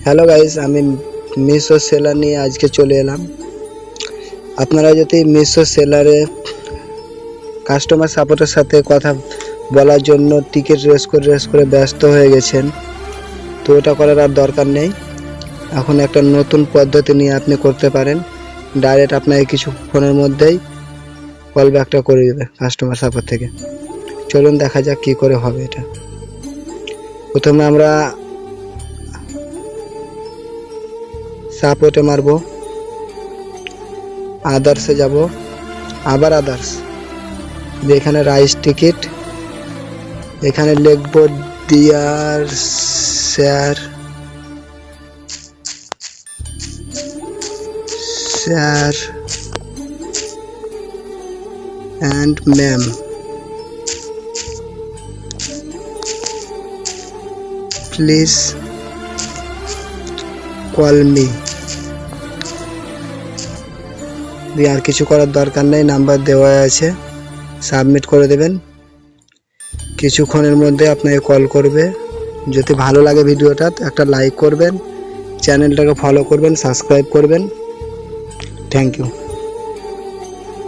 Hello guys, আমি Meesho seller নিয়ে আজকে চলে এলাম। আপনারা যদি মিশো সেলারে কাস্টমার সাপোর্টের সাথে কথা বলার জন্য টিকিট রেস করে ব্যস্ত হয়ে গেছেন, তো এটা করার আর দরকার নেই। এখন একটা নতুন পদ্ধতি নিয়ে আপনি করতে পারেন। ডাইরেক্ট আপনাকে কিছুক্ষণের মধ্যেই কল ব্যাকটা করে দেবে কাস্টমার সাপোর্ট থেকে। চলুন দেখা যাক কী করে হবে এটা। প্রথমে আমরা সাপোর্টে মারবো, আদার্সে যাব, আবার আদার্স, এখানে রাইস টিকিট, এখানে লিখবো dear sir and ma'am, please call me. আর কিছু করার দরকার নেই, নাম্বার দেওয়া আছে, সাবমিট করে দেবেন। কিছুক্ষণের মধ্যে আপনাকে কল করবে। যদি ভালো লাগে ভিডিওটা একটা লাইক করবেন, চ্যানেলটাকে ফলো করবেন, সাবস্ক্রাইব করবেন। Thank you.